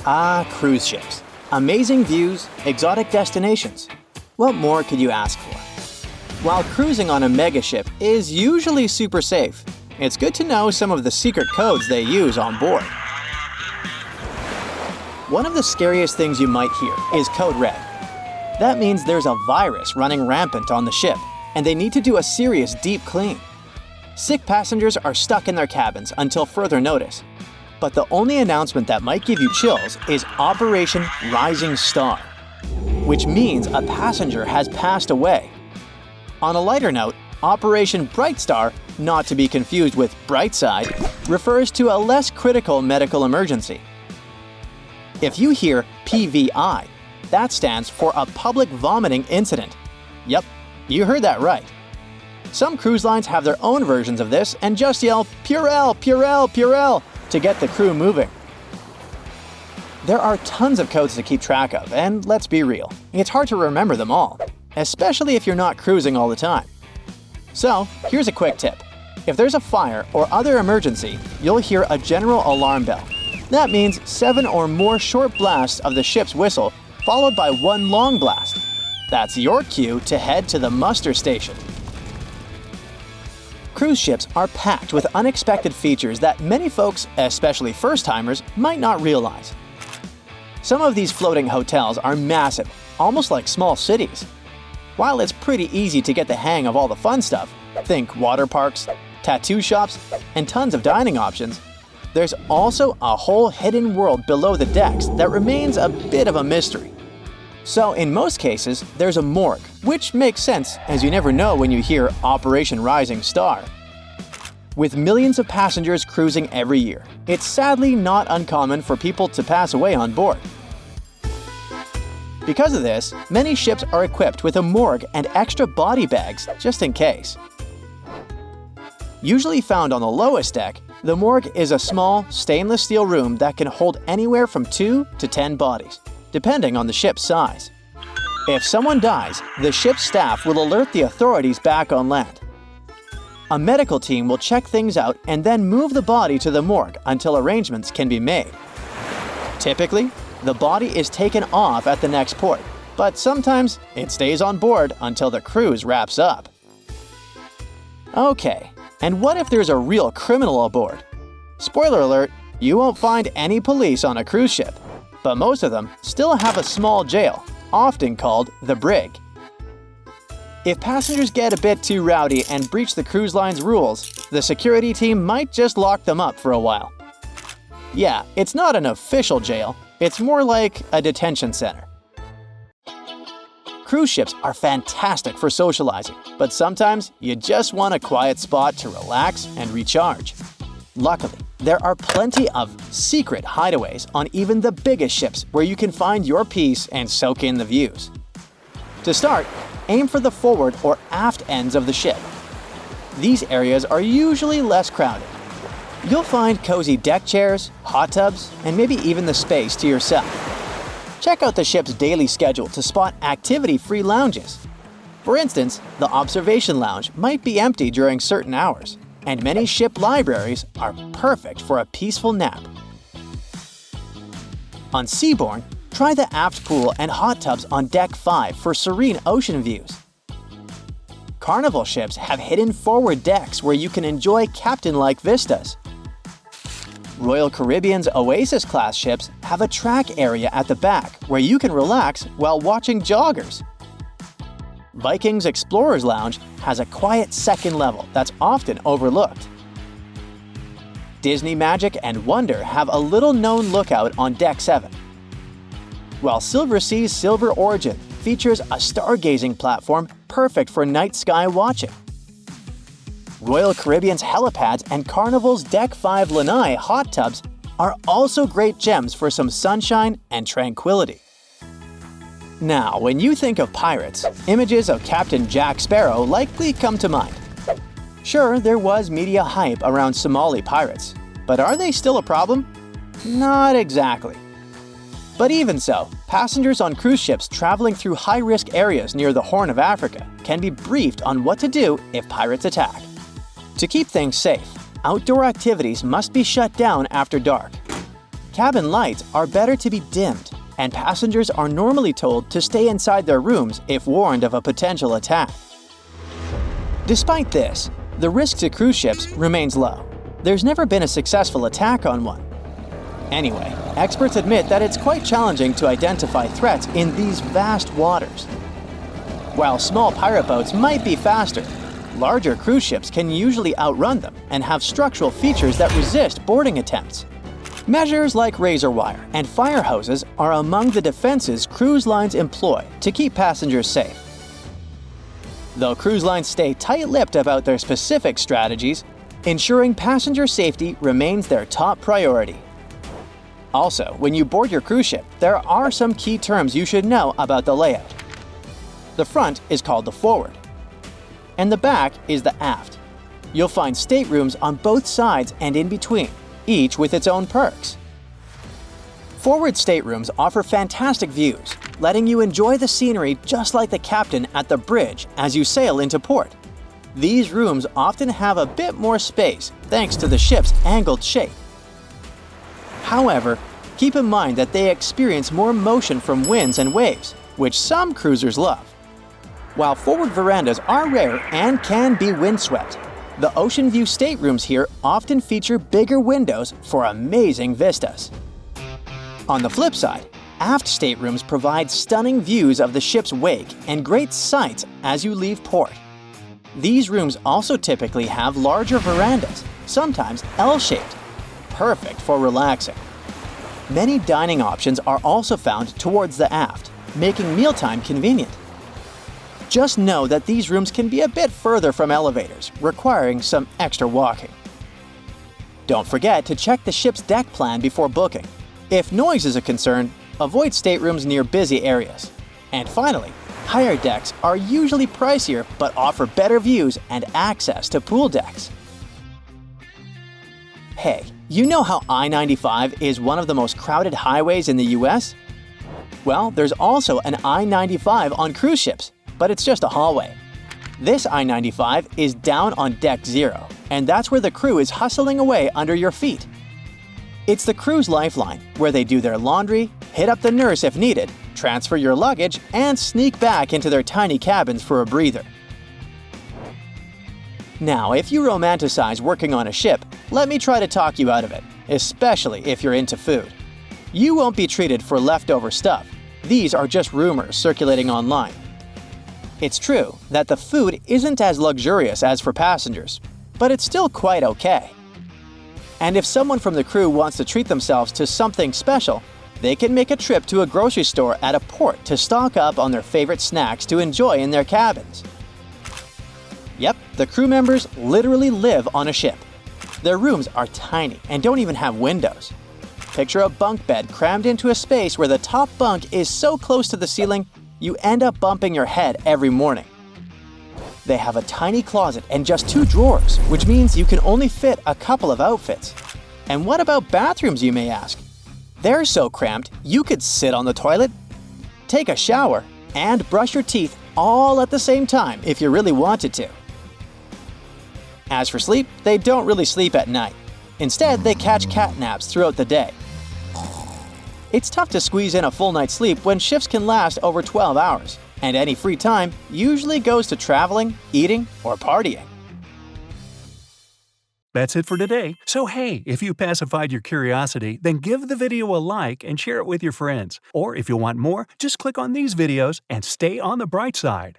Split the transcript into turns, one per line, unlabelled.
Cruise ships. Amazing views, exotic destinations. What more could you ask for? While cruising on a megaship is usually super safe, it's good to know some of the secret codes they use on board. One of the scariest things you might hear is Code Red. That means there's a virus running rampant on the ship, and they need to do a serious deep clean. Sick passengers are stuck in their cabins until further notice. But the only announcement that might give you chills is Operation Rising Star, which means a passenger has passed away. On a lighter note, Operation Bright Star, not to be confused with Brightside, refers to a less critical medical emergency. If you hear PVI, that stands for a public vomiting incident. Yep, you heard that right. Some cruise lines have their own versions of this and just yell Purell, Purell, Purell to get the crew moving. There are tons of codes to keep track of, and let's be real, it's hard to remember them all, especially if you're not cruising all the time. So, here's a quick tip. If there's a fire or other emergency, you'll hear a general alarm bell. That means 7 or more short blasts of the ship's whistle, followed by one long blast. That's your cue to head to the muster station. Cruise ships are packed with unexpected features that many folks, especially first-timers, might not realize. Some of these floating hotels are massive, almost like small cities. While it's pretty easy to get the hang of all the fun stuff, think water parks, tattoo shops, and tons of dining options, there's also a whole hidden world below the decks that remains a bit of a mystery. So in most cases, there's a morgue, which makes sense as you never know when you hear Operation Rising Star. With millions of passengers cruising every year, it's sadly not uncommon for people to pass away on board. Because of this, many ships are equipped with a morgue and extra body bags just in case. Usually found on the lowest deck, the morgue is a small, stainless steel room that can hold anywhere from 2 to 10 bodies, depending on the ship's size. If someone dies, the ship's staff will alert the authorities back on land. A medical team will check things out and then move the body to the morgue until arrangements can be made. Typically, the body is taken off at the next port, but sometimes it stays on board until the cruise wraps up. Okay, and what if there's a real criminal aboard? Spoiler alert, you won't find any police on a cruise ship, but most of them still have a small jail, often called the brig. If passengers get a bit too rowdy and breach the cruise line's rules, the security team might just lock them up for a while. Yeah, it's not an official jail, it's more like a detention center. Cruise ships are fantastic for socializing, but sometimes you just want a quiet spot to relax and recharge. Luckily, there are plenty of secret hideaways on even the biggest ships where you can find your peace and soak in the views. To start, aim for the forward or aft ends of the ship. These areas are usually less crowded. You'll find cozy deck chairs, hot tubs, and maybe even the space to yourself. Check out the ship's daily schedule to spot activity-free lounges. For instance, the observation lounge might be empty during certain hours, and many ship libraries are perfect for a peaceful nap. On Seabourn, try the aft pool and hot tubs on Deck 5 for serene ocean views. Carnival ships have hidden forward decks where you can enjoy captain-like vistas. Royal Caribbean's Oasis-class ships have a track area at the back where you can relax while watching joggers. Viking's Explorer's Lounge has a quiet second level that's often overlooked. Disney Magic and Wonder have a little-known lookout on Deck 7. While Silversea's Silver Origin features a stargazing platform perfect for night sky watching. Royal Caribbean's helipads and Carnival's Deck 5 Lanai hot tubs are also great gems for some sunshine and tranquility. Now, when you think of pirates, images of Captain Jack Sparrow likely come to mind. Sure, there was media hype around Somali pirates, but are they still a problem? Not exactly. But even so, passengers on cruise ships traveling through high-risk areas near the Horn of Africa can be briefed on what to do if pirates attack. To keep things safe, outdoor activities must be shut down after dark. Cabin lights are better to be dimmed, and passengers are normally told to stay inside their rooms if warned of a potential attack. Despite this, the risk to cruise ships remains low. There's never been a successful attack on one. Anyway, experts admit that it's quite challenging to identify threats in these vast waters. While small pirate boats might be faster, larger cruise ships can usually outrun them and have structural features that resist boarding attempts. Measures like razor wire and fire hoses are among the defenses cruise lines employ to keep passengers safe. Though cruise lines stay tight-lipped about their specific strategies, ensuring passenger safety remains their top priority. Also, when you board your cruise ship, there are some key terms you should know about the layout. The front is called the forward, and the back is the aft. You'll find staterooms on both sides and in between, each with its own perks. Forward staterooms offer fantastic views, letting you enjoy the scenery just like the captain at the bridge as you sail into port. These rooms often have a bit more space thanks to the ship's angled shape. However, keep in mind that they experience more motion from winds and waves, which some cruisers love. While forward verandas are rare and can be windswept, the ocean view staterooms here often feature bigger windows for amazing vistas. On the flip side, aft staterooms provide stunning views of the ship's wake and great sights as you leave port. These rooms also typically have larger verandas, sometimes L-shaped, perfect for relaxing. Many dining options are also found towards the aft, making mealtime convenient. Just know that these rooms can be a bit further from elevators, requiring some extra walking. Don't forget to check the ship's deck plan before booking. If noise is a concern, avoid staterooms near busy areas. And finally, higher decks are usually pricier but offer better views and access to pool decks. Hey, you know how I-95 is one of the most crowded highways in the US? Well, there's also an I-95 on cruise ships, but it's just a hallway. This I-95 is down on Deck 0, and that's where the crew is hustling away under your feet. It's the crew's lifeline, where they do their laundry, hit up the nurse if needed, transfer your luggage, and sneak back into their tiny cabins for a breather. Now, if you romanticize working on a ship, let me try to talk you out of it, especially if you're into food. You won't be treated for leftover stuff. These are just rumors circulating online. It's true that the food isn't as luxurious as for passengers, but it's still quite okay. And if someone from the crew wants to treat themselves to something special, they can make a trip to a grocery store at a port to stock up on their favorite snacks to enjoy in their cabins. Yep, the crew members literally live on a ship. Their rooms are tiny and don't even have windows. Picture a bunk bed crammed into a space where the top bunk is so close to the ceiling, you end up bumping your head every morning. They have a tiny closet and just 2 drawers, which means you can only fit a couple of outfits. And what about bathrooms, you may ask? They're so cramped, you could sit on the toilet, take a shower, and brush your teeth all at the same time if you really wanted to. As for sleep, they don't really sleep at night. Instead, they catch cat naps throughout the day. It's tough to squeeze in a full night's sleep when shifts can last over 12 hours, and any free time usually goes to traveling, eating, or partying.
That's it for today. So hey, if you pacified your curiosity, then give the video a like and share it with your friends. Or if you want more, just click on these videos and stay on the bright side.